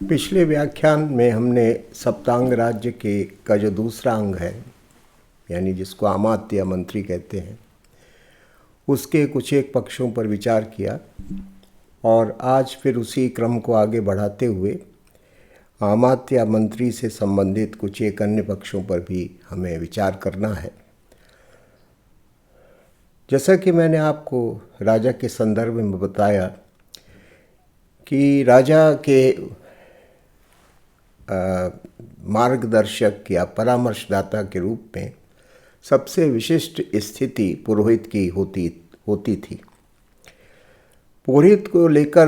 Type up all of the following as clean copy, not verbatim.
पिछले व्याख्यान में हमने सप्तांग राज्य के का जो दूसरा अंग है, यानी जिसको अमात्य या मंत्री कहते हैं, उसके कुछ एक पक्षों पर विचार किया और आज फिर उसी क्रम को आगे बढ़ाते हुए अमात्य या मंत्री से संबंधित कुछ एक अन्य पक्षों पर भी हमें विचार करना है। जैसा कि मैंने आपको राजा के संदर्भ में बताया कि राजा के मार्गदर्शक या परामर्शदाता के रूप में सबसे विशिष्ट स्थिति पुरोहित की होती थी। पुरोहित को लेकर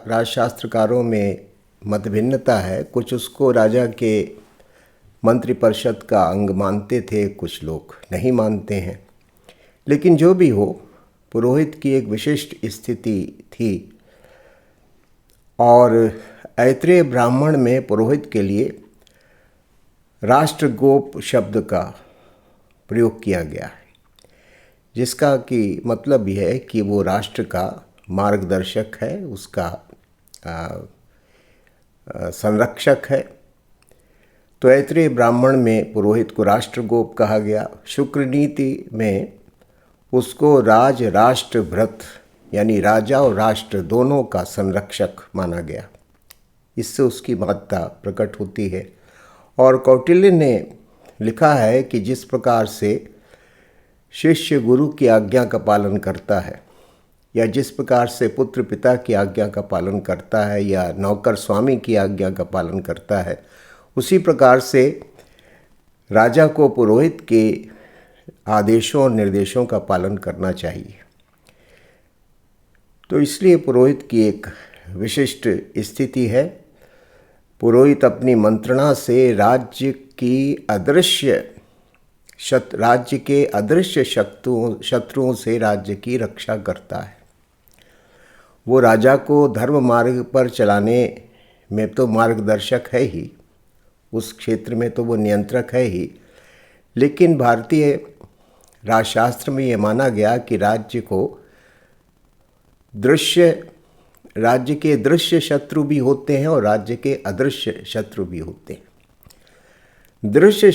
राजशास्त्रकारों में मतभिन्नता है। कुछ उसको राजा के मंत्रिपरिषद का अंग मानते थे, कुछ लोग नहीं मानते हैं। लेकिन जो भी हो, पुरोहित की एक विशिष्ट स्थिति थी और ऐत्रेय ब्राह्मण में पुरोहित के लिए राष्ट्रगोप शब्द का प्रयोग किया गया है, जिसका कि मतलब यह है कि वो राष्ट्र का मार्गदर्शक है, उसका संरक्षक है। तो ऐत्रेय ब्राह्मण में पुरोहित को राष्ट्रगोप कहा गया। शुक्र नीति में उसको राज राष्ट्र भृत यानी राजा और राष्ट्र दोनों का संरक्षक माना गया। इससे उसकी महत्ता प्रकट होती है। और कौटिल्य ने लिखा है कि जिस प्रकार से शिष्य गुरु की आज्ञा का पालन करता है, या जिस प्रकार से पुत्र पिता की आज्ञा का पालन करता है, या नौकर स्वामी की आज्ञा का पालन करता है, उसी प्रकार से राजा को पुरोहित के आदेशों और निर्देशों का पालन करना चाहिए। तो इसलिए पुरोहित की एक विशिष्ट स्थिति है। पुरोहित अपनी मंत्रणा से राज्य के अदृश्य शत्रुओं से राज्य की रक्षा करता है। वो राजा को धर्म मार्ग पर चलाने में तो मार्गदर्शक है ही, उस क्षेत्र में तो वो नियंत्रक है ही, लेकिन भारतीय राजशास्त्र में ये माना गया कि राज्य के दृश्य शत्रु भी होते हैं और राज्य के अदृश्य शत्रु भी होते हैं। दृश्य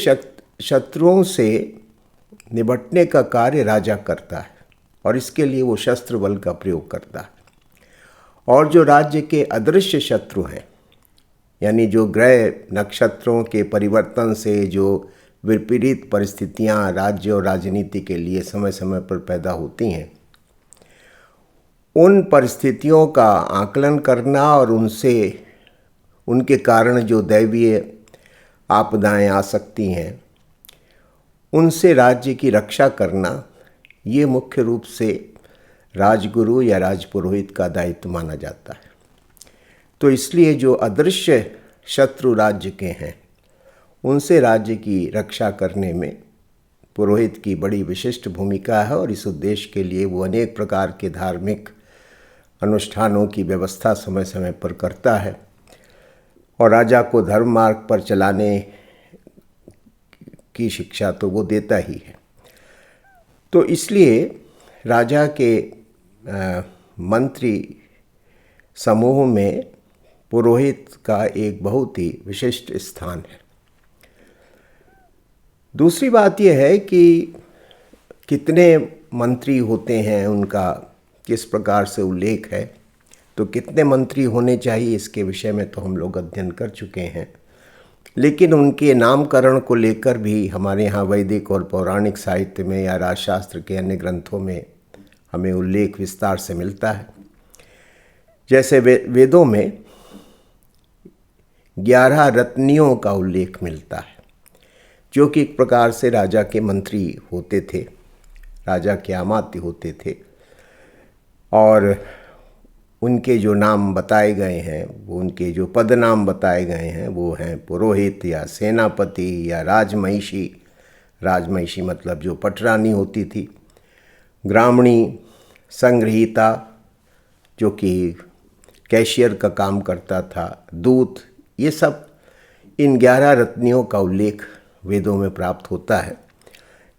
शत्रुओं से निपटने का कार्य राजा करता है और इसके लिए वो शस्त्र बल का प्रयोग करता है। और जो राज्य के अदृश्य शत्रु हैं, यानी जो ग्रह नक्षत्रों के परिवर्तन से जो विपरीत परिस्थितियां राज्य और राजनीति के लिए समय समय पर पैदा होती हैं, उन परिस्थितियों का आकलन करना और उनके कारण जो दैवीय आपदाएं आ सकती हैं, उनसे राज्य की रक्षा करना, ये मुख्य रूप से राजगुरु या राजपुरोहित का दायित्व माना जाता है। तो इसलिए जो अदृश्य शत्रु राज्य के हैं, उनसे राज्य की रक्षा करने में पुरोहित की बड़ी विशिष्ट भूमिका है और इस उद्देश्य के लिए वो अनेक प्रकार के धार्मिक अनुष्ठानों की व्यवस्था समय समय पर करता है और राजा को धर्म मार्ग पर चलाने की शिक्षा तो वो देता ही है। तो इसलिए राजा के मंत्री समूह में पुरोहित का एक बहुत ही विशिष्ट स्थान है। दूसरी बात यह है कि कितने मंत्री होते हैं, उनका किस प्रकार से उल्लेख है। तो कितने मंत्री होने चाहिए, इसके विषय में तो हम लोग अध्ययन कर चुके हैं, लेकिन उनके नामकरण को लेकर भी हमारे यहाँ वैदिक और पौराणिक साहित्य में या राजशास्त्र के अन्य ग्रंथों में हमें उल्लेख विस्तार से मिलता है। जैसे वेदों में 11 रत्नियों का उल्लेख मिलता है, जो कि एक प्रकार से राजा के मंत्री होते थे, राजा के अमात्य होते थे। और उनके जो नाम बताए गए हैं, वो उनके जो पद नाम बताए गए हैं, वो हैं पुरोहित या सेनापति या राजमहिषी। राजमहिषी मतलब जो पटरानी होती थी, ग्रामणी, संग्रहीता जो कि कैशियर का काम करता था, दूत, ये सब इन 11 रत्नियों का उल्लेख वेदों में प्राप्त होता है,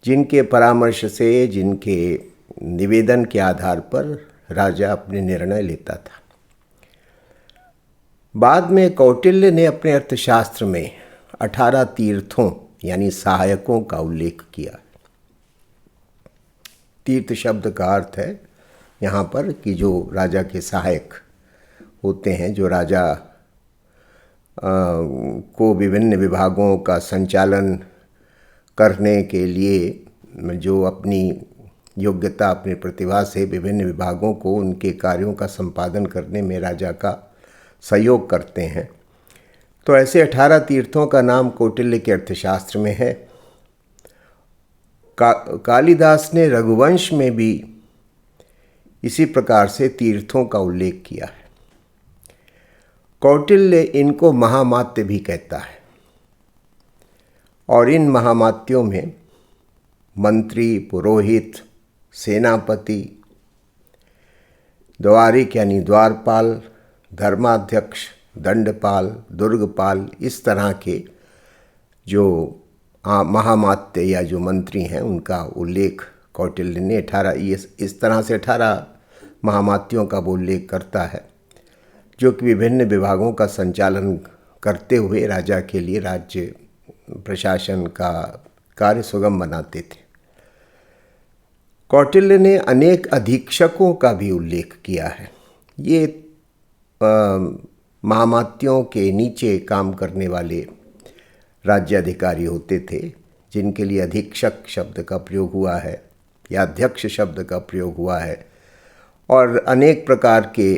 जिनके परामर्श से, जिनके निवेदन के आधार पर राजा अपने निर्णय लेता था। बाद में कौटिल्य ने अपने अर्थशास्त्र में 18 तीर्थों यानी सहायकों का उल्लेख किया। तीर्थ शब्द का अर्थ है यहाँ पर कि जो राजा के सहायक होते हैं, जो राजा को विभिन्न विभागों का संचालन करने के लिए जो अपनी योग्यता, अपनी प्रतिभा से विभिन्न विभागों को उनके कार्यों का संपादन करने में राजा का सहयोग करते हैं। तो ऐसे 18 तीर्थों का नाम कौटिल्य के अर्थशास्त्र में है। कालिदास ने रघुवंश में भी इसी प्रकार से तीर्थों का उल्लेख किया है। कौटिल्य इनको महामात्य भी कहता है और इन महामात्यों में मंत्री, पुरोहित, सेनापति, द्वारिक यानी द्वारपाल, धर्माध्यक्ष, दंडपाल, दुर्गपाल, इस तरह के जो महामात्य या जो मंत्री हैं उनका उल्लेख कौटिल्य ने 18 इस तरह से 18 महामात्यों का वो उल्लेख करता है, जो कि विभिन्न विभागों का संचालन करते हुए राजा के लिए राज्य प्रशासन का कार्य सुगम बनाते थे। कौटिल्य ने अनेक अधीक्षकों का भी उल्लेख किया है। ये महामात्यों के नीचे काम करने वाले राज्याधिकारी होते थे, जिनके लिए अधीक्षक शब्द का प्रयोग हुआ है या अध्यक्ष शब्द का प्रयोग हुआ है। और अनेक प्रकार के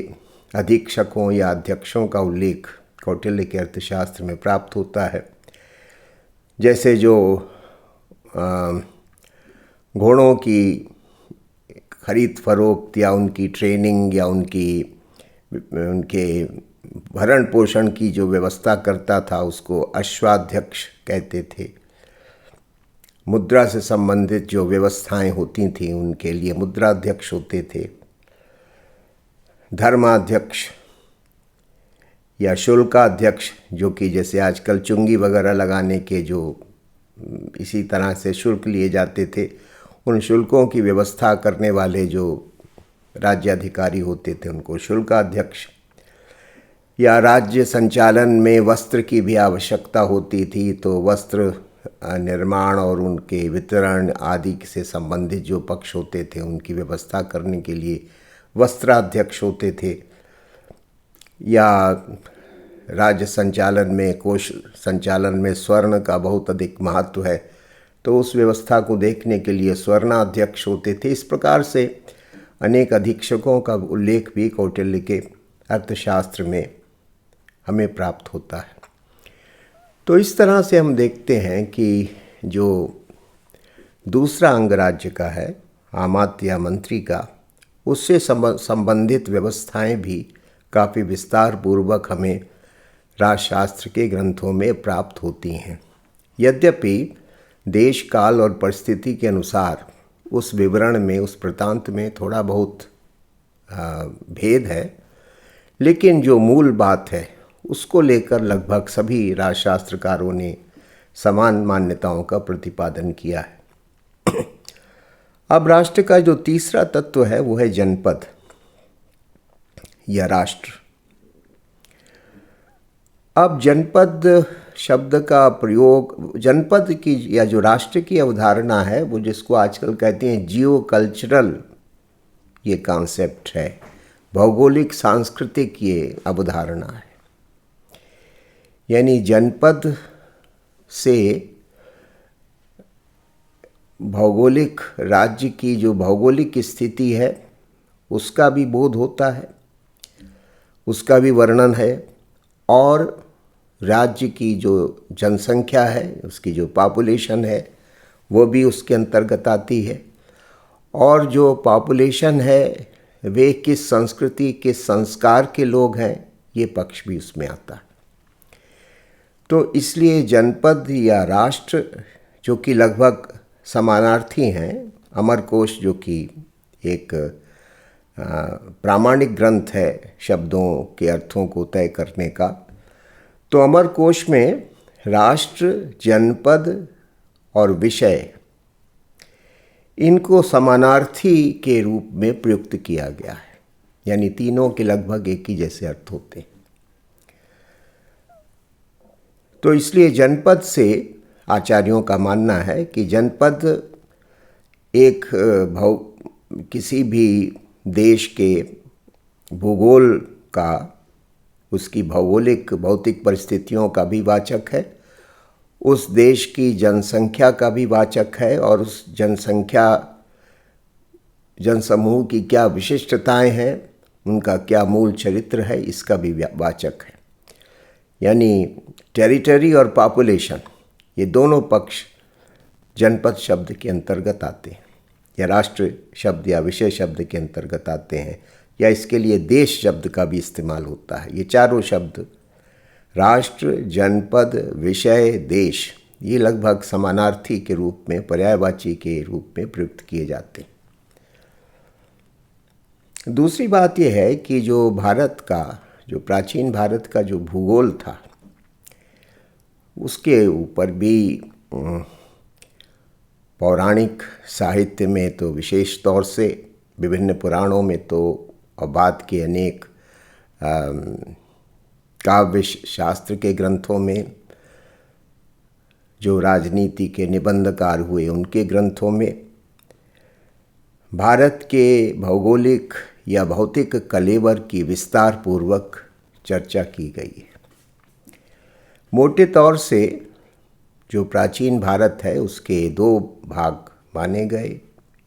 अधीक्षकों या अध्यक्षों का उल्लेख कौटिल्य के अर्थशास्त्र में प्राप्त होता है। जैसे जो घोड़ों की खरीद फरोख्त या उनकी ट्रेनिंग या उनके भरण पोषण की जो व्यवस्था करता था, उसको अश्वाध्यक्ष कहते थे। मुद्रा से संबंधित जो व्यवस्थाएं होती थीं उनके लिए मुद्राध्यक्ष होते थे। धर्माध्यक्ष या शुल्काध्यक्ष, जो कि जैसे आजकल चुंगी वगैरह लगाने के जो इसी तरह से शुल्क लिए जाते थे, उन शुल्कों की व्यवस्था करने वाले जो राज्याधिकारी होते थे उनको शुल्काध्यक्ष। या राज्य संचालन में वस्त्र की भी आवश्यकता होती थी, तो वस्त्र निर्माण और उनके वितरण आदि से संबंधित जो पक्ष होते थे उनकी व्यवस्था करने के लिए वस्त्राध्यक्ष होते थे। या राज्य संचालन में, कोष संचालन में स्वर्ण का बहुत अधिक महत्व है, तो उस व्यवस्था को देखने के लिए स्वर्णाध्यक्ष होते थे। इस प्रकार से अनेक अधीक्षकों का उल्लेख भी कौटिल्य के अर्थशास्त्र में हमें प्राप्त होता है। तो इस तरह से हम देखते हैं कि जो दूसरा अंग राज्य का है, आमात्य या मंत्री का, उससे संबंधित व्यवस्थाएं भी काफ़ी विस्तार पूर्वक हमें राजशास्त्र के ग्रंथों में प्राप्त होती हैं। यद्यपि देश, काल और परिस्थिति के अनुसार उस विवरण में, उस वृत्तांत में थोड़ा बहुत भेद है, लेकिन जो मूल बात है उसको लेकर लगभग सभी राजशास्त्रकारों ने समान मान्यताओं का प्रतिपादन किया है। अब राष्ट्र का जो तीसरा तत्व है वो है जनपद या राष्ट्र। अब जनपद शब्द का प्रयोग, जनपद की या जो राष्ट्र की अवधारणा है, वो जिसको आजकल कहते हैं जियो कल्चरल, ये कॉन्सेप्ट है, भौगोलिक सांस्कृतिक ये अवधारणा है। यानी जनपद से भौगोलिक राज्य की जो भौगोलिक स्थिति है उसका भी बोध होता है, उसका भी वर्णन है, और राज्य की जो जनसंख्या है, उसकी जो पॉपुलेशन है, वो भी उसके अंतर्गत आती है। और जो पॉपुलेशन है वे किस संस्कृति, किस संस्कार के लोग हैं, ये पक्ष भी उसमें आता है। तो इसलिए जनपद या राष्ट्र, जो कि लगभग समानार्थी हैं, अमरकोश जो कि एक प्रामाणिक ग्रंथ है शब्दों के अर्थों को तय करने का, तो अमरकोश में राष्ट्र, जनपद और विषय, इनको समानार्थी के रूप में प्रयुक्त किया गया है। यानी तीनों के लगभग एक ही जैसे अर्थ होते हैं। तो इसलिए जनपद से आचार्यों का मानना है कि जनपद एक किसी भी देश के भूगोल का, उसकी भौगोलिक भौतिक परिस्थितियों का भी वाचक है, उस देश की जनसंख्या का भी वाचक है, और उस जनसमूह की क्या विशिष्टताएं हैं, उनका क्या मूल चरित्र है, इसका भी वाचक है। यानी टेरिटरी और पॉपुलेशन, ये दोनों पक्ष जनपद शब्द के अंतर्गत आते हैं, या राष्ट्र शब्द या विषय शब्द के अंतर्गत आते हैं, या इसके लिए देश शब्द का भी इस्तेमाल होता है। ये चारों शब्द राष्ट्र, जनपद, विषय, देश, ये लगभग समानार्थी के रूप में, पर्यायवाची के रूप में प्रयुक्त किए जाते हैं। दूसरी बात यह है कि जो प्राचीन भारत का जो भूगोल था, उसके ऊपर भी पौराणिक साहित्य में तो विशेष तौर से, विभिन्न पुराणों में तो, और बाद के अनेक काव्य शास्त्र के ग्रंथों में, जो राजनीति के निबंधकार हुए उनके ग्रंथों में, भारत के भौगोलिक या भौतिक कलेवर की विस्तार पूर्वक चर्चा की गई है। मोटे तौर से जो प्राचीन भारत है उसके दो भाग माने गए,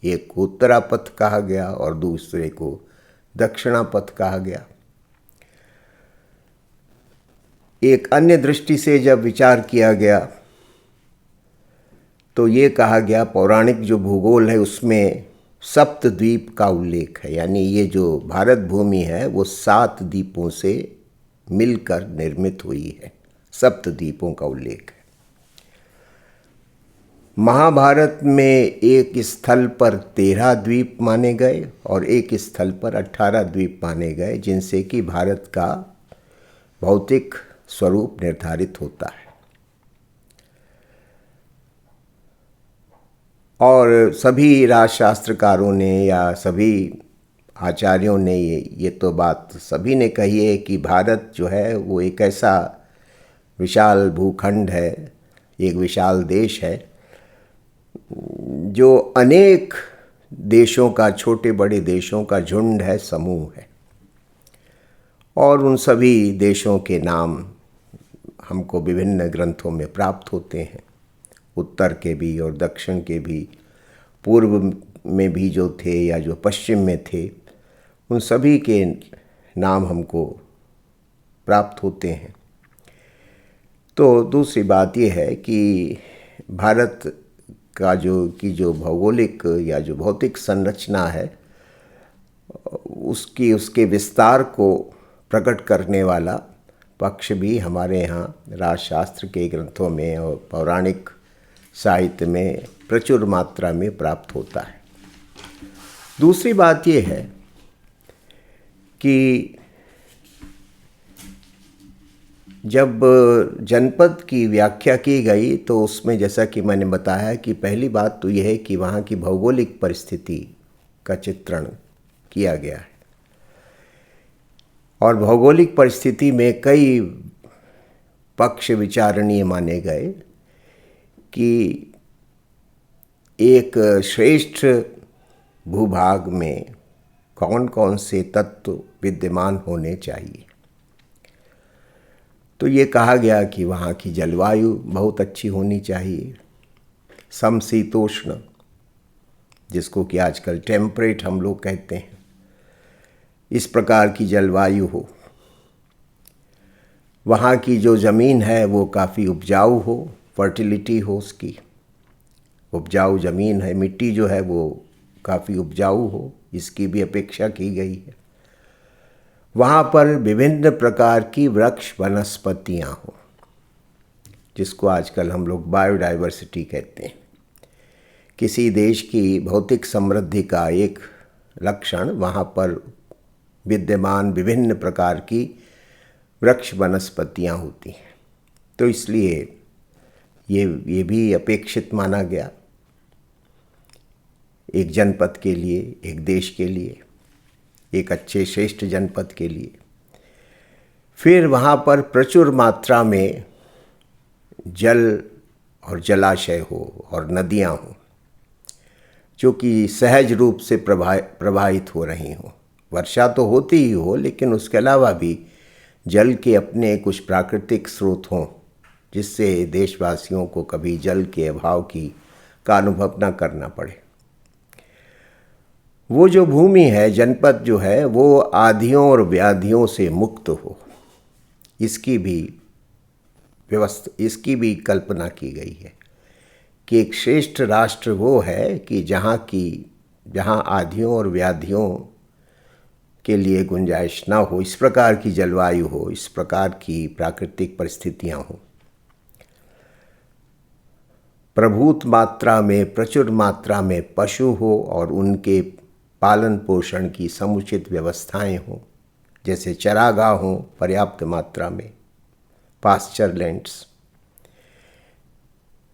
एक को उत्तरापथ कहा गया और दूसरे को दक्षिणापथ कहा गया। एक अन्य दृष्टि से जब विचार किया गया तो ये कहा गया, पौराणिक जो भूगोल है उसमें सप्तद्वीप का उल्लेख है, यानी ये जो भारत भूमि है वो 7 द्वीपों से मिलकर निर्मित हुई है, सप्तद्वीपों का उल्लेख है। महाभारत में एक स्थल पर 13 द्वीप माने गए और एक स्थल पर 18 द्वीप माने गए, जिनसे कि भारत का भौतिक स्वरूप निर्धारित होता है। और सभी राजशास्त्रकारों ने या सभी आचार्यों ने ये तो बात सभी ने कही है कि भारत जो है वो एक ऐसा विशाल भूखंड है, एक विशाल देश है, जो अनेक देशों का, छोटे बड़े देशों का झुंड है, समूह है। और उन सभी देशों के नाम हमको विभिन्न ग्रंथों में प्राप्त होते हैं, उत्तर के भी और दक्षिण के भी, पूर्व में भी जो थे या जो पश्चिम में थे, उन सभी के नाम हमको प्राप्त होते हैं। तो दूसरी बात यह है कि भारत का जो भौगोलिक या जो भौतिक संरचना है, उसके विस्तार को प्रकट करने वाला पक्ष भी हमारे यहाँ राजशास्त्र के ग्रंथों में और पौराणिक साहित्य में प्रचुर मात्रा में प्राप्त होता है। दूसरी बात यह है कि जब जनपद की व्याख्या की गई तो उसमें, जैसा कि मैंने बताया कि पहली बात तो यह है कि वहाँ की भौगोलिक परिस्थिति का चित्रण किया गया है, और भौगोलिक परिस्थिति में कई पक्ष विचारणीय माने गए कि एक श्रेष्ठ भूभाग में कौन कौन से तत्व विद्यमान होने चाहिए। तो ये कहा गया कि वहाँ की जलवायु बहुत अच्छी होनी चाहिए, समशीतोष्ण, जिसको कि आजकल टेम्परेट हम लोग कहते हैं, इस प्रकार की जलवायु हो। वहाँ की जो ज़मीन है वो काफ़ी उपजाऊ हो, फर्टिलिटी हो, उसकी उपजाऊ ज़मीन है, मिट्टी जो है वो काफ़ी उपजाऊ हो, इसकी भी अपेक्षा की गई है। वहाँ पर विभिन्न प्रकार की वृक्ष वनस्पतियाँ हों, जिसको आजकल हम लोग बायोडाइवर्सिटी कहते हैं। किसी देश की भौतिक समृद्धि का एक लक्षण वहाँ पर विद्यमान विभिन्न प्रकार की वृक्ष वनस्पतियाँ होती हैं। तो इसलिए ये भी अपेक्षित माना गया एक जनपद के लिए, एक देश के लिए, एक अच्छे श्रेष्ठ जनपद के लिए। फिर वहाँ पर प्रचुर मात्रा में जल और जलाशय हो और नदियाँ हों जो कि सहज रूप से प्रवाहित हो रही हों। वर्षा तो होती ही हो, लेकिन उसके अलावा भी जल के अपने कुछ प्राकृतिक स्रोत हों जिससे देशवासियों को कभी जल के अभाव का अनुभव न करना पड़े। वो जो भूमि है, जनपद जो है, वो आधियों और व्याधियों से मुक्त हो, इसकी भी कल्पना की गई है कि एक श्रेष्ठ राष्ट्र वो है कि जहाँ आधियों और व्याधियों के लिए गुंजाइश ना हो, इस प्रकार की जलवायु हो, इस प्रकार की प्राकृतिक परिस्थितियाँ हों, प्रभूत मात्रा में, प्रचुर मात्रा में पशु हो और उनके पालन पोषण की समुचित व्यवस्थाएं हों, जैसे चरागाह हों पर्याप्त मात्रा में, पास्चर लैंड्स,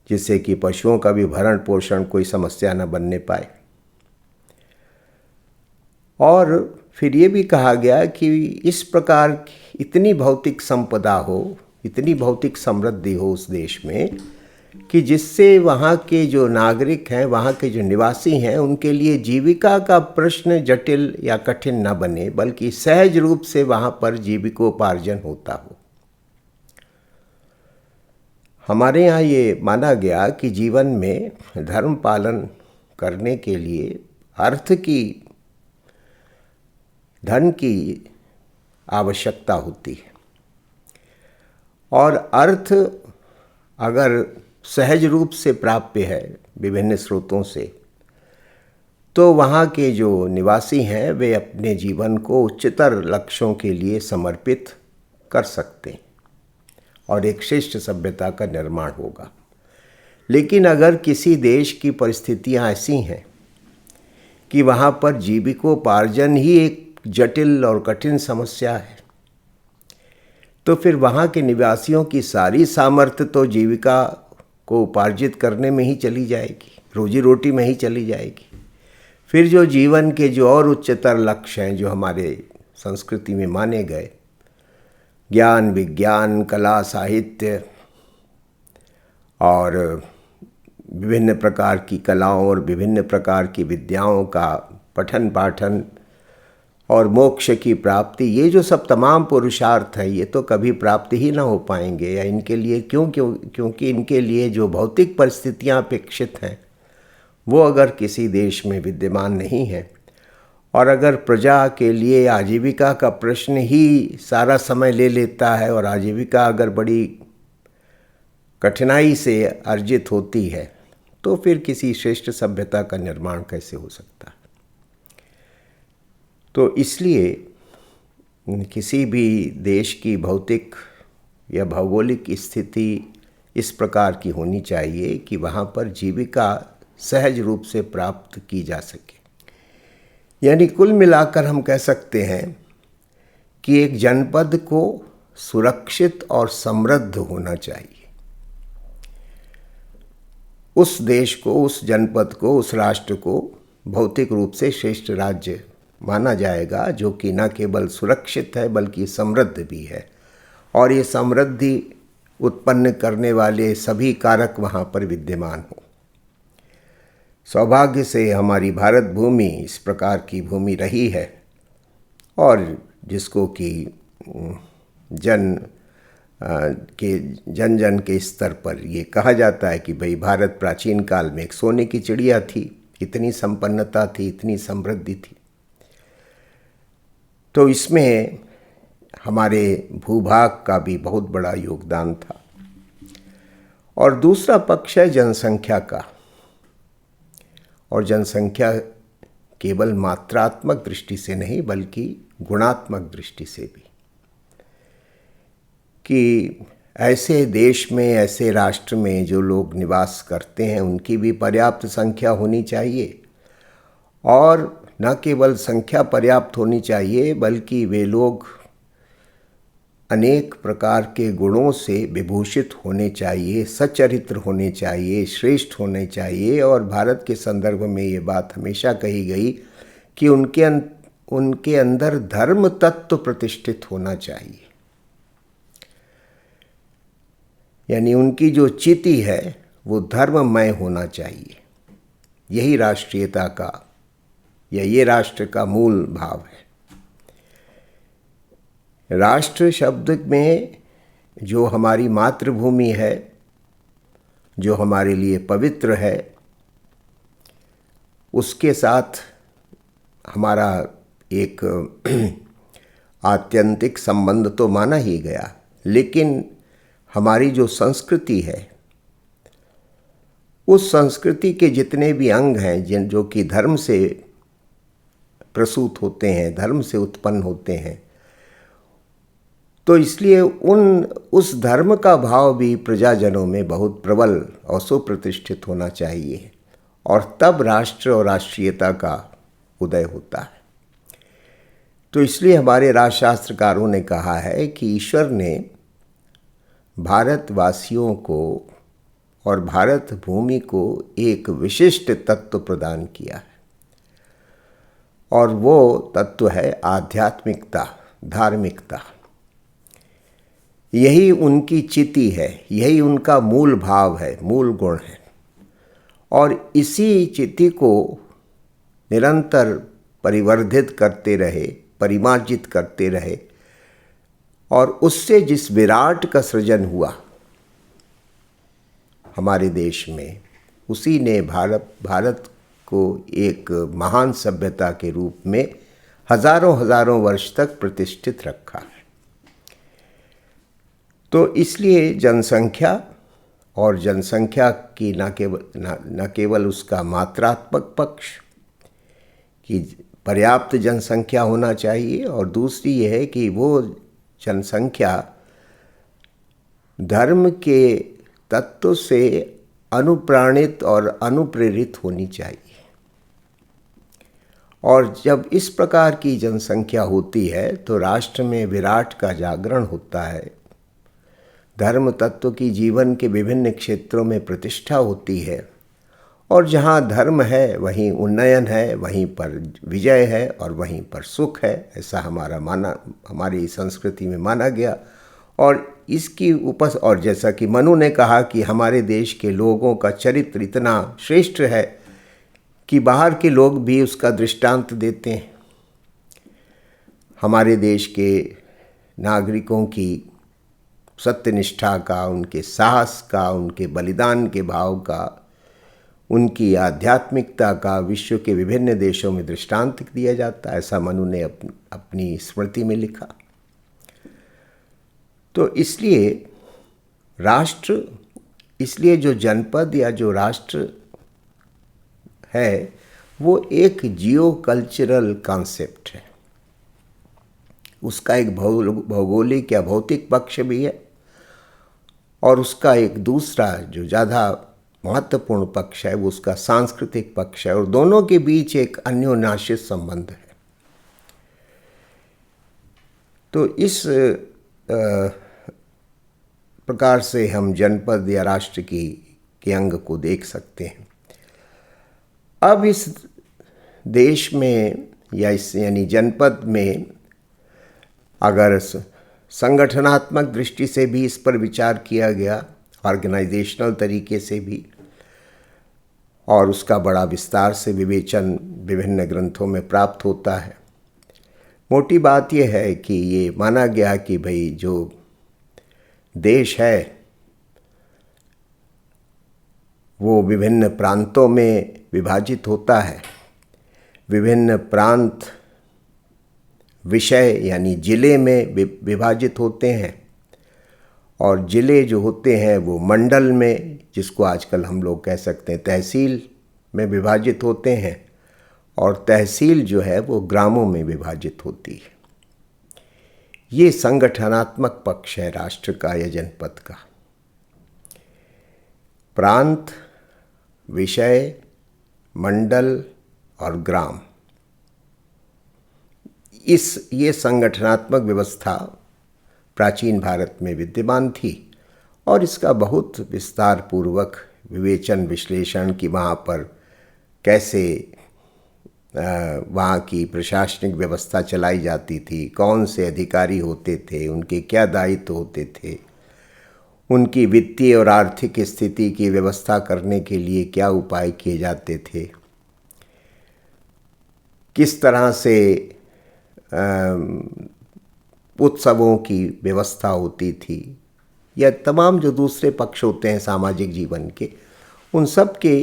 जिससे कि पशुओं का भी भरण पोषण कोई समस्या न बनने पाए। और फिर ये भी कहा गया कि इस प्रकार की इतनी भौतिक संपदा हो, इतनी भौतिक समृद्धि हो उस देश में कि जिससे वहाँ के जो नागरिक हैं, वहाँ के जो निवासी हैं, उनके लिए जीविका का प्रश्न जटिल या कठिन न बने, बल्कि सहज रूप से वहाँ पर जीविकोपार्जन होता हो। हमारे यहाँ ये माना गया कि जीवन में धर्म पालन करने के लिए धन की आवश्यकता होती है, और अर्थ अगर सहज रूप से प्राप्य है विभिन्न स्रोतों से, तो वहाँ के जो निवासी हैं वे अपने जीवन को उच्चतर लक्ष्यों के लिए समर्पित कर सकते हैं और एक श्रेष्ठ सभ्यता का निर्माण होगा। लेकिन अगर किसी देश की परिस्थितियाँ ऐसी हैं कि वहाँ पर जीविकोपार्जन ही एक जटिल और कठिन समस्या है, तो फिर वहाँ के निवासियों की सारी सामर्थ्य तो जीविका को उपार्जित करने में ही चली जाएगी, रोजी रोटी में ही चली जाएगी। फिर जो जीवन के जो और उच्चतर लक्ष्य हैं जो हमारे संस्कृति में माने गए, ज्ञान, विज्ञान, कला, साहित्य और विभिन्न प्रकार की कलाओं और विभिन्न प्रकार की विद्याओं का पठन पाठन और मोक्ष की प्राप्ति, ये जो सब तमाम पुरुषार्थ है, ये तो कभी प्राप्ति ही ना हो पाएंगे, या इनके लिए क्योंकि इनके लिए जो भौतिक परिस्थितियाँ अपेक्षित हैं वो अगर किसी देश में विद्यमान नहीं है, और अगर प्रजा के लिए आजीविका का प्रश्न ही सारा समय ले लेता है और आजीविका अगर बड़ी कठिनाई से अर्जित होती है, तो फिर किसी श्रेष्ठ सभ्यता का निर्माण कैसे हो सकता है। तो इसलिए किसी भी देश की भौतिक या भौगोलिक स्थिति इस प्रकार की होनी चाहिए कि वहाँ पर जीविका सहज रूप से प्राप्त की जा सके। यानी कुल मिलाकर हम कह सकते हैं कि एक जनपद को सुरक्षित और समृद्ध होना चाहिए। उस देश को, उस जनपद को, उस राष्ट्र को भौतिक रूप से श्रेष्ठ राज्य माना जाएगा, जो कि न केवल सुरक्षित है बल्कि समृद्ध भी है, और ये समृद्धि उत्पन्न करने वाले सभी कारक वहाँ पर विद्यमान हो। सौभाग्य से हमारी भारत भूमि इस प्रकार की भूमि रही है, और जिसको कि जन जन के स्तर पर ये कहा जाता है कि भाई भारत प्राचीन काल में एक सोने की चिड़िया थी, इतनी संपन्नता थी, इतनी समृद्धि थी। तो इसमें हमारे भूभाग का भी बहुत बड़ा योगदान था। और दूसरा पक्ष है जनसंख्या का, और जनसंख्या केवल मात्रात्मक दृष्टि से नहीं बल्कि गुणात्मक दृष्टि से भी, कि ऐसे देश में, ऐसे राष्ट्र में जो लोग निवास करते हैं उनकी भी पर्याप्त संख्या होनी चाहिए, और न केवल संख्या पर्याप्त होनी चाहिए बल्कि वे लोग अनेक प्रकार के गुणों से विभूषित होने चाहिए, सच्चरित्र होने चाहिए, श्रेष्ठ होने चाहिए। और भारत के संदर्भ में ये बात हमेशा कही गई कि उनके अंदर धर्म तत्व प्रतिष्ठित होना चाहिए। यानी उनकी जो चिति है वो धर्ममय होना चाहिए। यही राष्ट्रीयता का या ये राष्ट्र का मूल भाव है। राष्ट्र शब्द में जो हमारी मातृभूमि है, जो हमारे लिए पवित्र है, उसके साथ हमारा एक आत्यंतिक संबंध तो माना ही गया, लेकिन हमारी जो संस्कृति है, उस संस्कृति के जितने भी अंग हैं जो कि धर्म से प्रसूत होते हैं, धर्म से उत्पन्न होते हैं, तो इसलिए उस धर्म का भाव भी प्रजाजनों में बहुत प्रबल और सुप्रतिष्ठित होना चाहिए, और तब राष्ट्र और राष्ट्रीयता का उदय होता है। तो इसलिए हमारे राजशास्त्रकारों ने कहा है कि ईश्वर ने भारतवासियों को और भारत भूमि को एक विशिष्ट तत्व प्रदान किया है, और वो तत्व है आध्यात्मिकता, धार्मिकता। यही उनकी चिति है, यही उनका मूल भाव है, मूल गुण है, और इसी चिति को निरंतर परिवर्धित करते रहे, परिमार्जित करते रहे, और उससे जिस विराट का सृजन हुआ हमारे देश में, उसी ने भारत को एक महान सभ्यता के रूप में हजारों हजारों वर्ष तक प्रतिष्ठित रखा है। तो इसलिए जनसंख्या, और जनसंख्या की न केवल उसका मात्रात्मक पक्ष कि पर्याप्त जनसंख्या होना चाहिए, और दूसरी यह है कि वो जनसंख्या धर्म के तत्व से अनुप्राणित और अनुप्रेरित होनी चाहिए। और जब इस प्रकार की जनसंख्या होती है तो राष्ट्र में विराट का जागरण होता है, धर्म तत्व की जीवन के विभिन्न क्षेत्रों में प्रतिष्ठा होती है, और जहाँ धर्म है वहीं उन्नयन है, वहीं पर विजय है और वहीं पर सुख है, ऐसा हमारी संस्कृति में माना गया। और इसकी और जैसा कि मनु ने कहा कि हमारे देश के लोगों का चरित्र इतना श्रेष्ठ है कि बाहर के लोग भी उसका दृष्टांत देते हैं। हमारे देश के नागरिकों की सत्यनिष्ठा का, उनके साहस का, उनके बलिदान के भाव का, उनकी आध्यात्मिकता का विश्व के विभिन्न देशों में दृष्टांत दिया जाता है, ऐसा मनु ने अपनी स्मृति में लिखा। तो इसलिए राष्ट्र, इसलिए जो जनपद या जो राष्ट्र है वो एक जियो कल्चरल कॉन्सेप्ट है। उसका एक भौगोलिक या भौतिक पक्ष भी है, और उसका एक दूसरा जो ज़्यादा महत्वपूर्ण पक्ष है वो उसका सांस्कृतिक पक्ष है, और दोनों के बीच एक अन्योन्याश्रित संबंध है। तो इस प्रकार से हम जनपद या राष्ट्र के अंग को देख सकते हैं। अब इस देश में या इस यानी जनपद में अगर संगठनात्मक दृष्टि से भी इस पर विचार किया गया, ऑर्गेनाइजेशनल तरीके से भी, और उसका बड़ा विस्तार से विवेचन विभिन्न ग्रंथों में प्राप्त होता है। मोटी बात यह है कि ये माना गया कि भाई जो देश है वो विभिन्न प्रांतों में विभाजित होता है। विभिन्न प्रांत विषय यानी जिले में विभाजित होते हैं, और जिले जो होते हैं वो मंडल में, जिसको आजकल हम लोग कह सकते हैं तहसील में विभाजित होते हैं, और तहसील जो है वो ग्रामों में विभाजित होती है। ये संगठनात्मक पक्ष है राष्ट्र का या जनपद का। प्रांत, विषय, मंडल और ग्राम, ये संगठनात्मक व्यवस्था प्राचीन भारत में विद्यमान थी, और इसका बहुत विस्तार पूर्वक विवेचन विश्लेषण कि वहाँ पर कैसे वहाँ की प्रशासनिक व्यवस्था चलाई जाती थी, कौन से अधिकारी होते थे, उनके क्या दायित्व होते थे, उनकी वित्तीय और आर्थिक स्थिति की व्यवस्था करने के लिए क्या उपाय किए जाते थे, किस तरह से उत्सवों की व्यवस्था होती थी, या तमाम जो दूसरे पक्ष होते हैं सामाजिक जीवन के, उन सब के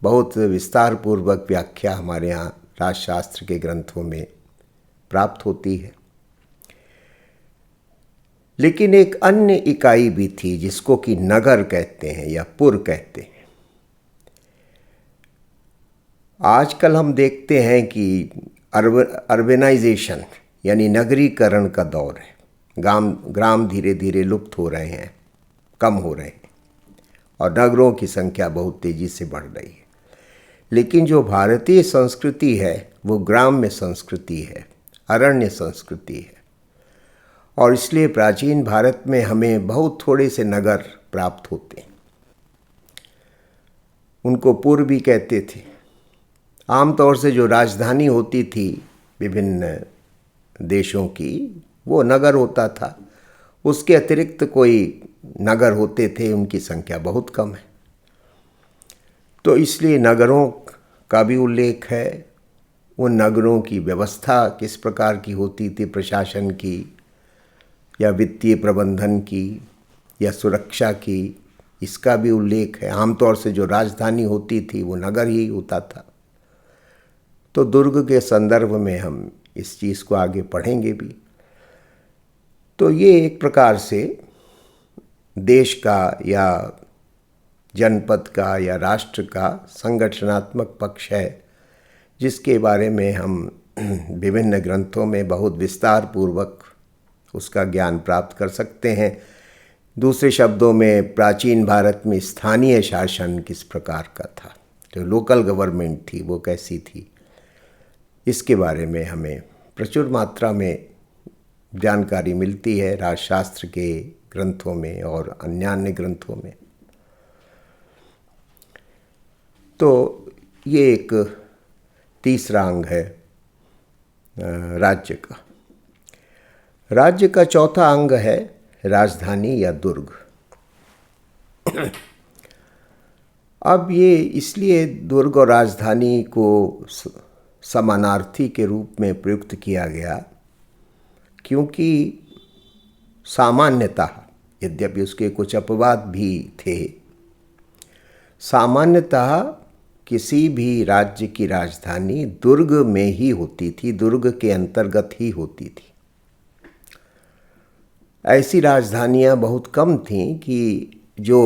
बहुत विस्तार पूर्वक व्याख्या हमारे यहाँ राजशास्त्र के ग्रंथों में प्राप्त होती है। लेकिन एक अन्य इकाई भी थी जिसको कि नगर कहते हैं या पुर कहते हैं। आजकल हम देखते हैं कि अर्बनाइजेशन यानी नगरीकरण का दौर है। ग्राम धीरे धीरे लुप्त हो रहे हैं, कम हो रहे हैं, और नगरों की संख्या बहुत तेज़ी से बढ़ रही है। लेकिन जो भारतीय संस्कृति है वो ग्राम्य संस्कृति है, अरण्य संस्कृति है, और इसलिए प्राचीन भारत में हमें बहुत थोड़े से नगर प्राप्त होते हैं। उनको पुर भी कहते थे। आमतौर से जो राजधानी होती थी विभिन्न देशों की, वो नगर होता था। उसके अतिरिक्त कोई नगर होते थे, उनकी संख्या बहुत कम है। तो इसलिए नगरों का भी उल्लेख है। उन नगरों की व्यवस्था किस प्रकार की होती थी, प्रशासन की या वित्तीय प्रबंधन की या सुरक्षा की, इसका भी उल्लेख है। आमतौर से जो राजधानी होती थी वो नगर ही होता था। तो दुर्ग के संदर्भ में हम इस चीज़ को आगे पढ़ेंगे भी। तो ये एक प्रकार से देश का या जनपद का या राष्ट्र का संगठनात्मक पक्ष है, जिसके बारे में हम विभिन्न ग्रंथों में बहुत विस्तार पूर्वक उसका ज्ञान प्राप्त कर सकते हैं। दूसरे शब्दों में प्राचीन भारत में स्थानीय शासन किस प्रकार का था, जो लोकल गवर्नमेंट थी वो कैसी थी, इसके बारे में हमें प्रचुर मात्रा में जानकारी मिलती है राजशास्त्र के ग्रंथों में और अन्य ग्रंथों में। तो ये एक तीसरा अंग है राज्य का। राज्य का चौथा अंग है राजधानी या दुर्ग। अब ये इसलिए दुर्ग और राजधानी को समानार्थी के रूप में प्रयुक्त किया गया क्योंकि सामान्यतः, यद्यपि उसके कुछ अपवाद भी थे, सामान्यतः किसी भी राज्य की राजधानी दुर्ग में ही होती थी, दुर्ग के अंतर्गत ही होती थी। ऐसी राजधानियाँ बहुत कम थीं कि जो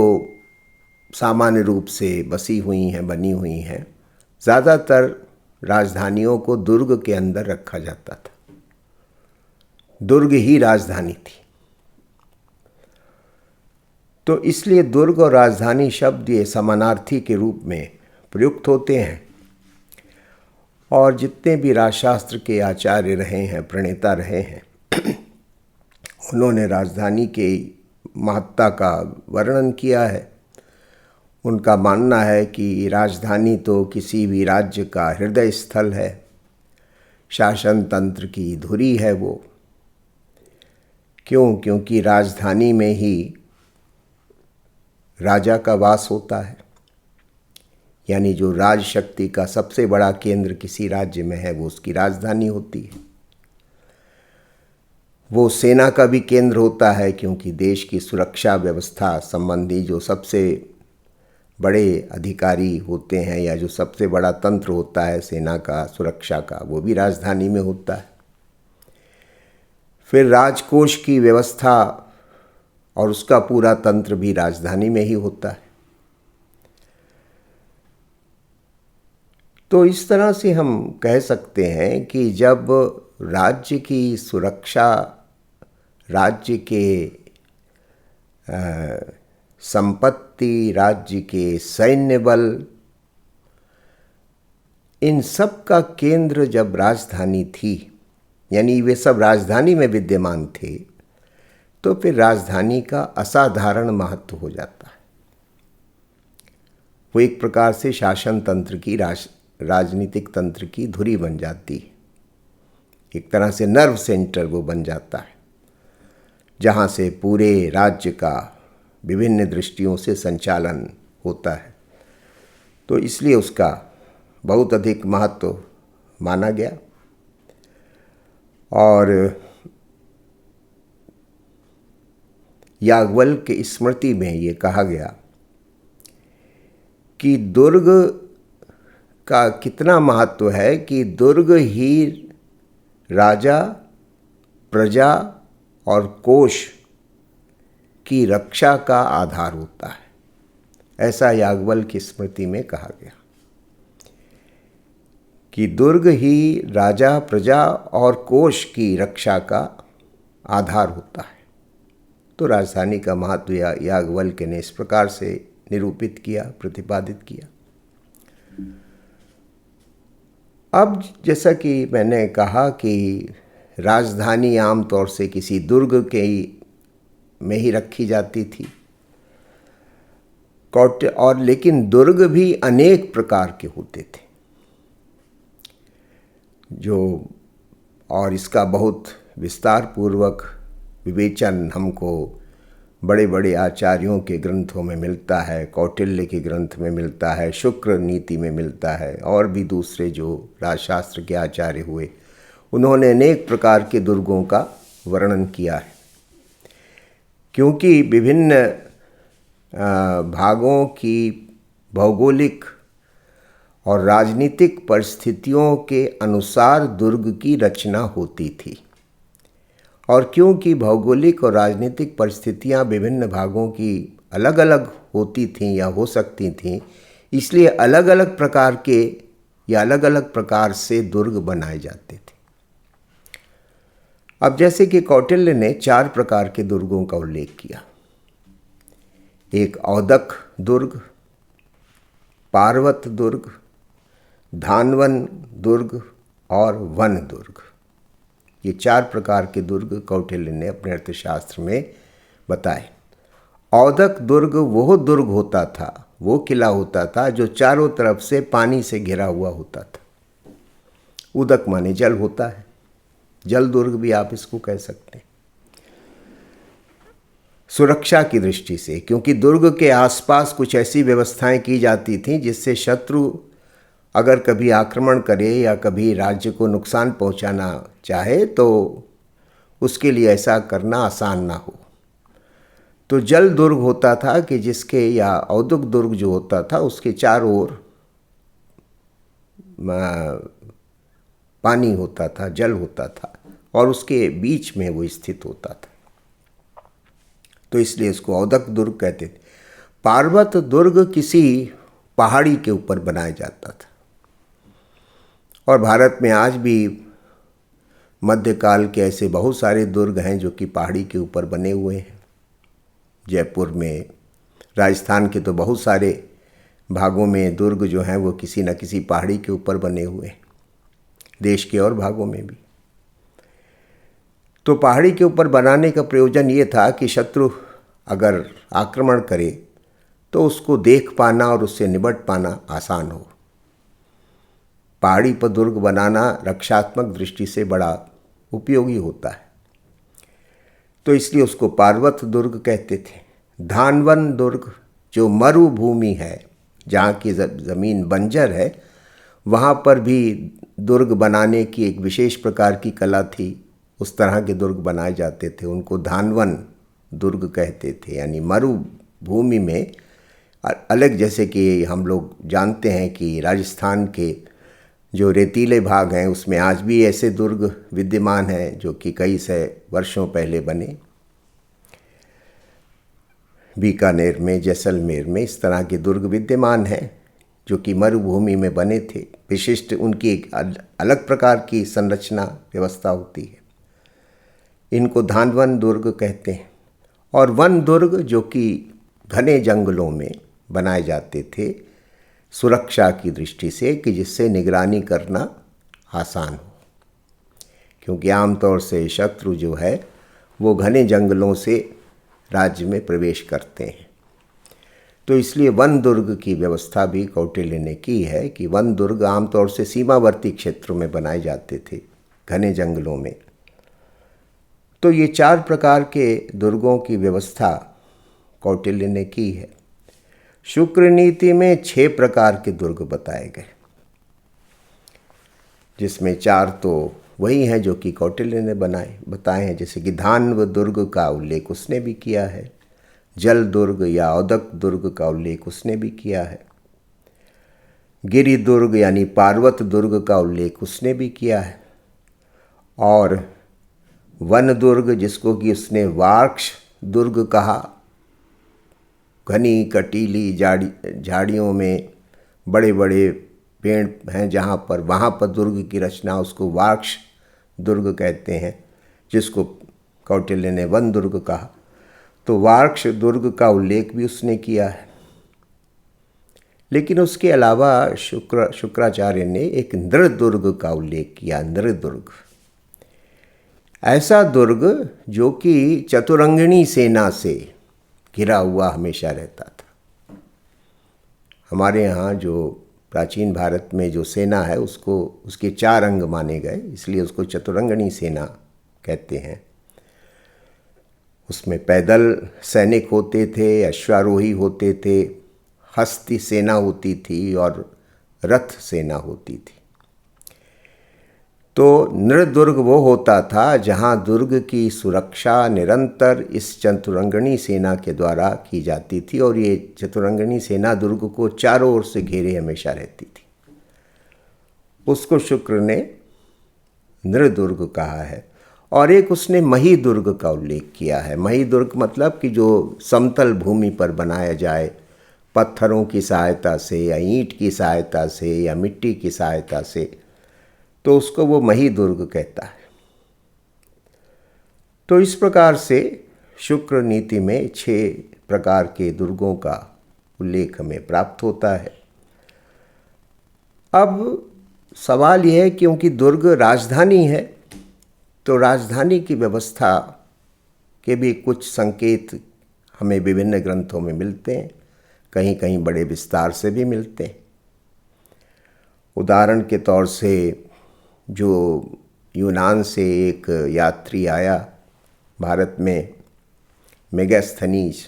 सामान्य रूप से बसी हुई हैं, बनी हुई हैं। ज़्यादातर राजधानियों को दुर्ग के अंदर रखा जाता था, दुर्ग ही राजधानी थी। तो इसलिए दुर्ग और राजधानी शब्द ये समानार्थी के रूप में प्रयुक्त होते हैं। और जितने भी राजशास्त्र के आचार्य रहे हैं, प्रणेता रहे हैं, उन्होंने राजधानी के महत्ता का वर्णन किया है। उनका मानना है कि राजधानी तो किसी भी राज्य का हृदय स्थल है, शासन तंत्र की धुरी है वो। क्यों? क्योंकि राजधानी में ही राजा का वास होता है, यानी जो राजशक्ति का सबसे बड़ा केंद्र किसी राज्य में है वो उसकी राजधानी होती है। वो सेना का भी केंद्र होता है, क्योंकि देश की सुरक्षा व्यवस्था संबंधी जो सबसे बड़े अधिकारी होते हैं या जो सबसे बड़ा तंत्र होता है सेना का, सुरक्षा का, वो भी राजधानी में होता है। फिर राजकोष की व्यवस्था और उसका पूरा तंत्र भी राजधानी में ही होता है। तो इस तरह से हम कह सकते हैं कि जब राज्य की सुरक्षा, राज्य के संपत्ति, राज्य के सैन्य बल, इन सब का केंद्र जब राजधानी थी, यानी वे सब राजधानी में विद्यमान थे, तो फिर राजधानी का असाधारण महत्व हो जाता है। वो एक प्रकार से शासन तंत्र की, राजनीतिक तंत्र की धुरी बन जाती है। एक तरह से नर्व सेंटर वो बन जाता है, जहाँ से पूरे राज्य का विभिन्न दृष्टियों से संचालन होता है, तो इसलिए उसका बहुत अधिक महत्व माना गया। और याज्ञवल्क्य की स्मृति में ये कहा गया कि दुर्ग का कितना महत्व है कि दुर्ग ही राजा, प्रजा और कोश की रक्षा का आधार होता है। ऐसा याज्ञवल्क्य की स्मृति में कहा गया कि दुर्ग ही राजा, प्रजा और कोश की रक्षा का आधार होता है। तो राजधानी का महत्व याज्ञवल्क्य ने इस प्रकार से निरूपित किया, प्रतिपादित किया। अब जैसा कि मैंने कहा कि राजधानी आमतौर से किसी दुर्ग के में ही रखी जाती थी, और लेकिन दुर्ग भी अनेक प्रकार के होते थे और इसका बहुत विस्तार पूर्वक विवेचन हमको बड़े बड़े आचार्यों के ग्रंथों में मिलता है, कौटिल्य के ग्रंथ में मिलता है, शुक्र नीति में मिलता है, और भी दूसरे जो राजशास्त्र के आचार्य हुए उन्होंने अनेक प्रकार के दुर्गों का वर्णन किया है। क्योंकि विभिन्न भागों की भौगोलिक और राजनीतिक परिस्थितियों के अनुसार दुर्ग की रचना होती थी, और क्योंकि भौगोलिक और राजनीतिक परिस्थितियां विभिन्न भागों की अलग अलग होती थीं या हो सकती थीं, इसलिए अलग अलग प्रकार के या अलग अलग प्रकार से दुर्ग बनाए जाते थे। अब जैसे कि कौटिल्य ने 4 प्रकार के दुर्गों का उल्लेख किया। एक औदक दुर्ग, पार्वत दुर्ग, धानवन दुर्ग और वन दुर्ग। ये 4 प्रकार के दुर्ग कौटिल्य ने अपने अर्थशास्त्र में बताए। औदक दुर्ग वो दुर्ग होता था, वो किला होता था जो चारों तरफ से पानी से घिरा हुआ होता था। उदक माने जल होता है, जल दुर्ग भी आप इसको कह सकते हैं। सुरक्षा की दृष्टि से, क्योंकि दुर्ग के आसपास कुछ ऐसी व्यवस्थाएं की जाती थीं जिससे शत्रु अगर कभी आक्रमण करे या कभी राज्य को नुकसान पहुंचाना चाहे तो उसके लिए ऐसा करना आसान ना हो। तो जल दुर्ग होता था कि जिसके, या औदुक दुर्ग जो होता था उसके चारों ओर पानी होता था, जल होता था, और उसके बीच में वो स्थित होता था, तो इसलिए इसको औदक दुर्ग कहते थे। पार्वत दुर्ग किसी पहाड़ी के ऊपर बनाया जाता था, और भारत में आज भी मध्यकाल के ऐसे बहुत सारे दुर्ग हैं जो कि पहाड़ी के ऊपर बने हुए हैं। जयपुर में, राजस्थान के तो बहुत सारे भागों में दुर्ग जो हैं वो किसी न किसी पहाड़ी के ऊपर बने हुए हैं, देश के और भागों में भी। तो पहाड़ी के ऊपर बनाने का प्रयोजन ये था कि शत्रु अगर आक्रमण करे तो उसको देख पाना और उससे निपट पाना आसान हो। पहाड़ी पर दुर्ग बनाना रक्षात्मक दृष्टि से बड़ा उपयोगी होता है, तो इसलिए उसको पार्वत दुर्ग कहते थे। धानवन दुर्ग जो मरुभूमि है, जहाँ की ज़मीन बंजर है, वहाँ पर भी दुर्ग बनाने की एक विशेष प्रकार की कला थी। उस तरह के दुर्ग बनाए जाते थे, उनको धानवन दुर्ग कहते थे। यानी मरुभूमि में अलग, जैसे कि हम लोग जानते हैं कि राजस्थान के जो रेतीले भाग हैं उसमें आज भी ऐसे दुर्ग विद्यमान हैं जो कि कई सौ वर्षों पहले बने। बीकानेर में, जैसलमेर में इस तरह के दुर्ग विद्यमान हैं जो कि मरुभूमि में बने थे। विशिष्ट उनकी एक अलग प्रकार की संरचना व्यवस्था होती है। इनको धानवन दुर्ग कहते हैं। और वन दुर्ग जो कि घने जंगलों में बनाए जाते थे सुरक्षा की दृष्टि से, कि जिससे निगरानी करना आसान हो, क्योंकि आमतौर से शत्रु जो है वो घने जंगलों से राज्य में प्रवेश करते हैं। तो इसलिए वन दुर्ग की व्यवस्था भी कौटिल्य ने की है कि वन दुर्ग आमतौर से सीमावर्ती क्षेत्रों में बनाए जाते थे, घने जंगलों में। तो ये 4 प्रकार के दुर्गों की व्यवस्था कौटिल्य ने की है। शुक्र नीति में 6 प्रकार के दुर्ग बताए गए, जिसमें 4 तो वही हैं जो कि कौटिल्य ने बताए हैं, जैसे कि धान्व दुर्ग का उल्लेख उसने भी किया है, जल दुर्ग या औदक दुर्ग का उल्लेख उसने भी किया है, गिरि दुर्ग यानी पार्वत दुर्ग का उल्लेख उसने भी किया है, और वन दुर्ग जिसको कि उसने वार्क्ष दुर्ग कहा, घनी कटीली झाड़ियों में बड़े बड़े पेड़ हैं जहाँ पर, वहाँ पर दुर्ग की रचना, उसको वार्क्ष दुर्ग कहते हैं, जिसको कौटिल्य ने वन दुर्ग कहा। तो वार्क्ष दुर्ग का उल्लेख भी उसने किया है। लेकिन उसके अलावा शुक्राचार्य ने एक नृदुर्ग का उल्लेख किया। नृदुर्ग ऐसा दुर्ग जो कि चतुरंगिणी सेना से घिरा हुआ हमेशा रहता था। हमारे यहाँ जो प्राचीन भारत में जो सेना है उसको उसके 4 अंग माने गए, इसलिए उसको चतुरंगिणी सेना कहते हैं। उसमें पैदल सैनिक होते थे, अश्वारोही होते थे, हस्ती सेना होती थी और रथ सेना होती थी। तो नृदुर्ग वो होता था जहाँ दुर्ग की सुरक्षा निरंतर इस चतुरंगिणी सेना के द्वारा की जाती थी, और ये चतुरंगिणी सेना दुर्ग को चारों ओर से घेरे हमेशा रहती थी। उसको शुक्र ने नृदुर्ग कहा है। और एक उसने मही दुर्ग का उल्लेख किया है। मही दुर्ग मतलब कि जो समतल भूमि पर बनाया जाए, पत्थरों की सहायता से या ईंट की सहायता से या मिट्टी की सहायता से, तो उसको वो मही दुर्ग कहता है। तो इस प्रकार से शुक्र नीति में 6 प्रकार के दुर्गों का उल्लेख हमें प्राप्त होता है। अब सवाल यह है, क्योंकि दुर्ग राजधानी है, तो राजधानी की व्यवस्था के भी कुछ संकेत हमें विभिन्न ग्रंथों में मिलते हैं, कहीं कहीं बड़े विस्तार से भी मिलते हैं। उदाहरण के तौर से जो यूनान से एक यात्री आया भारत में, मेगास्थनीज,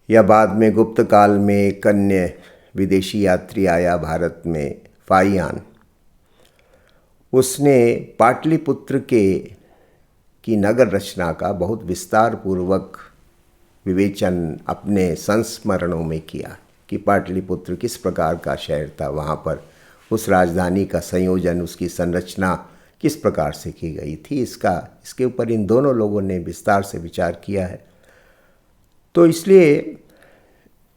या बाद में गुप्त काल में एक अन्य विदेशी यात्री आया भारत में, फाइयान, उसने पाटलिपुत्र की नगर रचना का बहुत विस्तार पूर्वक विवेचन अपने संस्मरणों में किया कि पाटलिपुत्र किस प्रकार का शहर था, वहाँ पर उस राजधानी का संयोजन, उसकी संरचना किस प्रकार से की गई थी। इसके ऊपर इन दोनों लोगों ने विस्तार से विचार किया है। तो इसलिए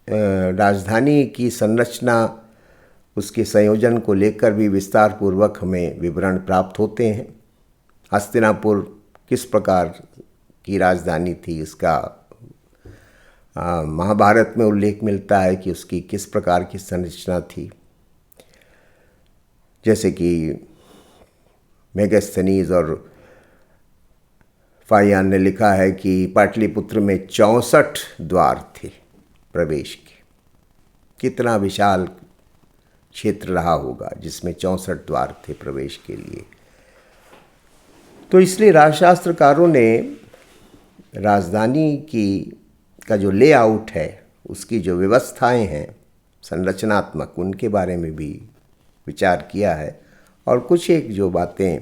राजधानी की संरचना, उसके संयोजन को लेकर भी विस्तार पूर्वक हमें विवरण प्राप्त होते हैं। हस्तिनापुर किस प्रकार की राजधानी थी, इसका महाभारत में उल्लेख मिलता है कि उसकी किस प्रकार की संरचना थी। जैसे कि मेगास्थनीज और फाइयान ने लिखा है कि पाटलिपुत्र में 64 द्वार थे प्रवेश के। कितना विशाल क्षेत्र रहा होगा जिसमें 64 द्वार थे प्रवेश के लिए। तो इसलिए राजशास्त्रकारों ने राजधानी का जो लेआउट है, उसकी जो व्यवस्थाएं हैं संरचनात्मक, उनके बारे में भी विचार किया है। और कुछ एक जो बातें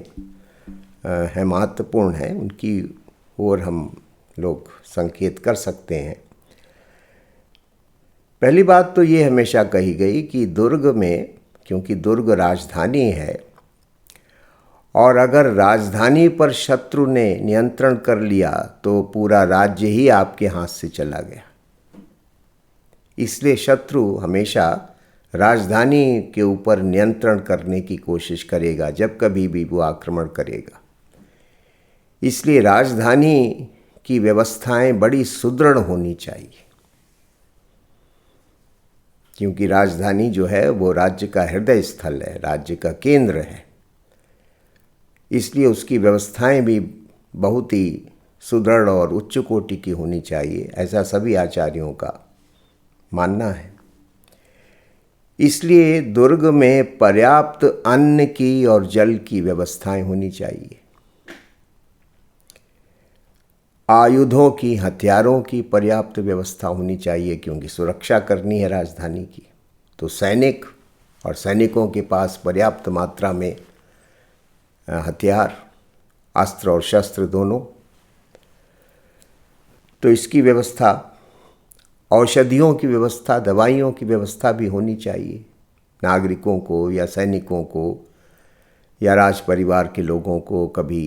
हैं महत्वपूर्ण हैं, उनकी ओर हम लोग संकेत कर सकते हैं। पहली बात तो ये हमेशा कही गई कि दुर्ग में, क्योंकि दुर्ग राजधानी है, और अगर राजधानी पर शत्रु ने नियंत्रण कर लिया तो पूरा राज्य ही आपके हाथ से चला गया। इसलिए शत्रु हमेशा राजधानी के ऊपर नियंत्रण करने की कोशिश करेगा जब कभी भी वो आक्रमण करेगा। इसलिए राजधानी की व्यवस्थाएं बड़ी सुदृढ़ होनी चाहिए, क्योंकि राजधानी जो है वो राज्य का हृदय स्थल है, राज्य का केंद्र है। इसलिए उसकी व्यवस्थाएं भी बहुत ही सुदृढ़ और उच्च कोटि की होनी चाहिए, ऐसा सभी आचार्यों का मानना है। इसलिए दुर्ग में पर्याप्त अन्न की और जल की व्यवस्थाएं होनी चाहिए। आयुधों की, हथियारों की पर्याप्त व्यवस्था होनी चाहिए, क्योंकि सुरक्षा करनी है राजधानी की। तो सैनिक और सैनिकों के पास पर्याप्त मात्रा में हथियार, अस्त्र और शस्त्र दोनों। तो इसकी व्यवस्था, औषधियों की व्यवस्था, दवाइयों की व्यवस्था भी होनी चाहिए। नागरिकों को या सैनिकों को या राज परिवार के लोगों को कभी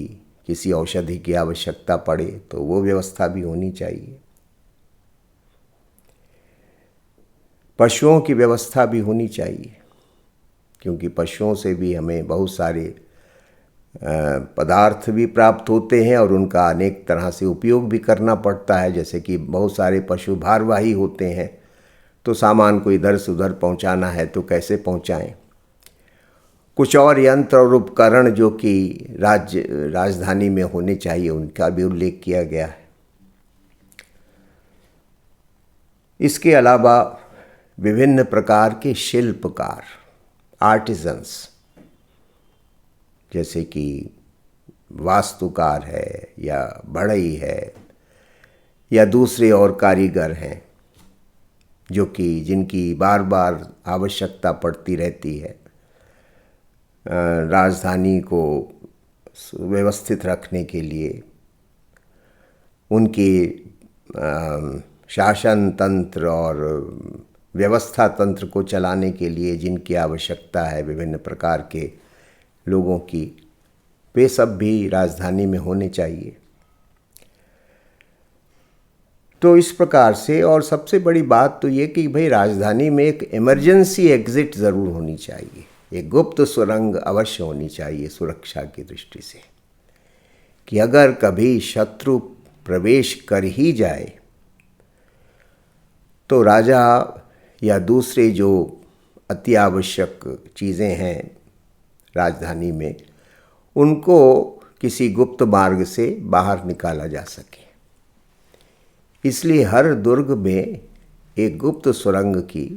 किसी औषधि की आवश्यकता पड़े तो वो व्यवस्था भी होनी चाहिए। पशुओं की व्यवस्था भी होनी चाहिए, क्योंकि पशुओं से भी हमें बहुत सारे पदार्थ भी प्राप्त होते हैं और उनका अनेक तरह से उपयोग भी करना पड़ता है। जैसे कि बहुत सारे पशु भारवाही होते हैं, तो सामान को इधर से उधर पहुंचाना है तो कैसे पहुंचाएं। कुछ और यंत्र और उपकरण जो कि राजधानी में होने चाहिए, उनका भी उल्लेख किया गया है। इसके अलावा विभिन्न प्रकार के शिल्पकार, आर्टिजन्स, जैसे कि वास्तुकार है या बढ़ई है या दूसरे और कारीगर हैं, जो कि जिनकी बार बार आवश्यकता पड़ती रहती है राजधानी को व्यवस्थित रखने के लिए। उनकी शासन तंत्र और व्यवस्था तंत्र को चलाने के लिए जिनकी आवश्यकता है विभिन्न प्रकार के लोगों की, वे सब भी राजधानी में होने चाहिए। तो इस प्रकार से, और सबसे बड़ी बात तो ये कि भाई राजधानी में एक इमरजेंसी एग्जिट ज़रूर होनी चाहिए, एक गुप्त सुरंग अवश्य होनी चाहिए सुरक्षा की दृष्टि से, कि अगर कभी शत्रु प्रवेश कर ही जाए तो राजा या दूसरे जो अति आवश्यक चीज़ें हैं राजधानी में, उनको किसी गुप्त मार्ग से बाहर निकाला जा सके। इसलिए हर दुर्ग में एक गुप्त सुरंग की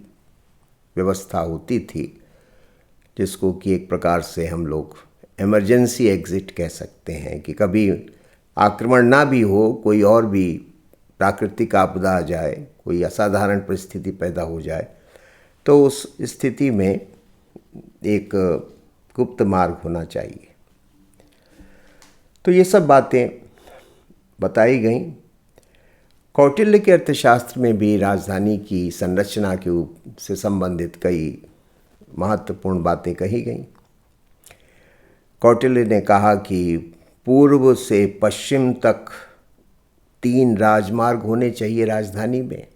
व्यवस्था होती थी, जिसको कि एक प्रकार से हम लोग इमरजेंसी एग्जिट कह सकते हैं, कि कभी आक्रमण ना भी हो, कोई और भी प्राकृतिक आपदा आ जाए, कोई असाधारण परिस्थिति पैदा हो जाए, तो उस स्थिति में एक गुप्त मार्ग होना चाहिए। तो ये सब बातें बताई गई। कौटिल्य के अर्थशास्त्र में भी राजधानी की संरचना के से संबंधित कई महत्वपूर्ण बातें कही गई। कौटिल्य ने कहा कि पूर्व से पश्चिम तक 3 राजमार्ग होने चाहिए राजधानी में,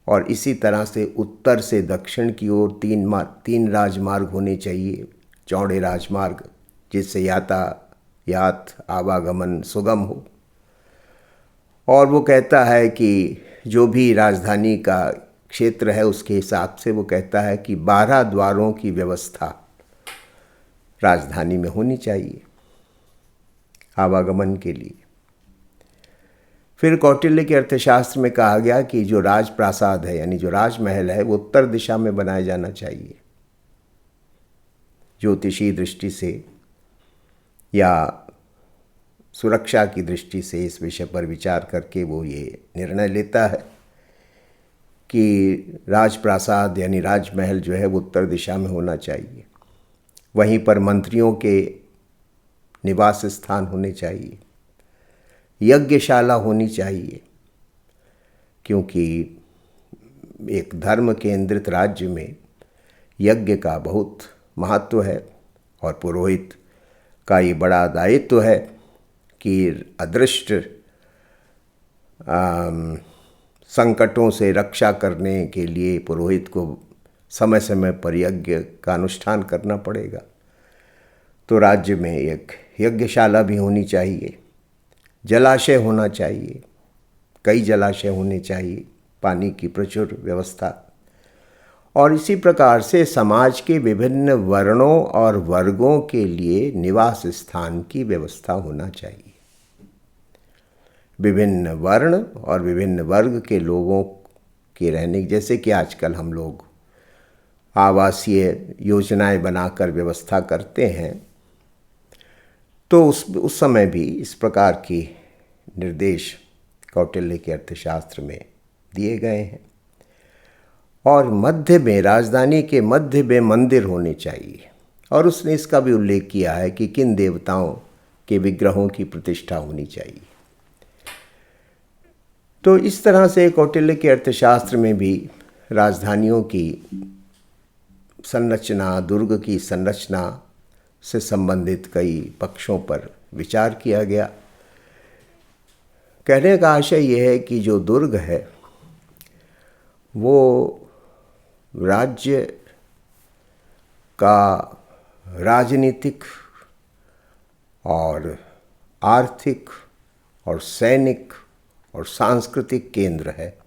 और इसी तरह से उत्तर से दक्षिण की ओर 3 राजमार्ग होने चाहिए, चौड़े राजमार्ग, जिससे यातायात आवागमन सुगम हो। और वो कहता है कि जो भी राजधानी का क्षेत्र है उसके हिसाब से वो कहता है कि 12 द्वारों की व्यवस्था राजधानी में होनी चाहिए आवागमन के लिए। फिर कौटिल्य के अर्थशास्त्र में कहा गया कि जो राजप्रासाद है, यानी जो राजमहल है, वो उत्तर दिशा में बनाया जाना चाहिए। ज्योतिषीय दृष्टि से या सुरक्षा की दृष्टि से इस विषय पर विचार करके वो ये निर्णय लेता है कि राजप्रासाद यानी राजमहल जो है वो उत्तर दिशा में होना चाहिए। वहीं पर मंत्रियों के निवास स्थान होने चाहिए, यज्ञशाला होनी चाहिए, क्योंकि एक धर्म केंद्रित राज्य में यज्ञ का बहुत महत्व है और पुरोहित का ये बड़ा दायित्व है कि अदृष्ट संकटों से रक्षा करने के लिए पुरोहित को समय समय पर यज्ञ का अनुष्ठान करना पड़ेगा। तो राज्य में एक यज्ञशाला भी होनी चाहिए, जलाशय होना चाहिए, कई जलाशय होने चाहिए, पानी की प्रचुर व्यवस्था, और इसी प्रकार से समाज के विभिन्न वर्णों और वर्गों के लिए निवास स्थान की व्यवस्था होना चाहिए। विभिन्न वर्ण और विभिन्न वर्ग के लोगों के रहने, जैसे कि आजकल हम लोग आवासीय योजनाएं बनाकर व्यवस्था करते हैं, तो उस समय भी इस प्रकार की निर्देश कौटिल्य के अर्थशास्त्र में दिए गए हैं। और मध्य में, राजधानी के मध्य में मंदिर होने चाहिए। और उसने इसका भी उल्लेख किया है कि किन देवताओं के विग्रहों की प्रतिष्ठा होनी चाहिए। तो इस तरह से कौटिल्य के अर्थशास्त्र में भी राजधानियों की संरचना, दुर्ग की संरचना से संबंधित कई पक्षों पर विचार किया गया। कहने का आशय यह है कि जो दुर्ग है वो राज्य का राजनीतिक और आर्थिक और सैनिक और सांस्कृतिक केंद्र है,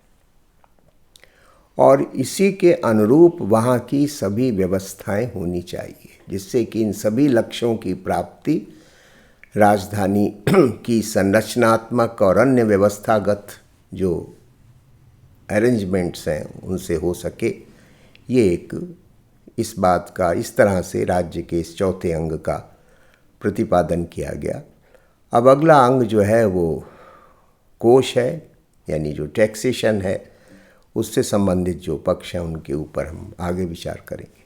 और इसी के अनुरूप वहाँ की सभी व्यवस्थाएं होनी चाहिए, जिससे कि इन सभी लक्ष्यों की प्राप्ति राजधानी की संरचनात्मक और अन्य व्यवस्थागत जो अरेंजमेंट्स हैं उनसे हो सके। ये एक इस बात का, इस तरह से राज्य के इस चौथे अंग का प्रतिपादन किया गया। अब अगला अंग जो है वो कोष है, यानी जो टैक्सेशन है, उससे संबंधित जो पक्ष हैं उनके ऊपर हम आगे विचार करेंगे।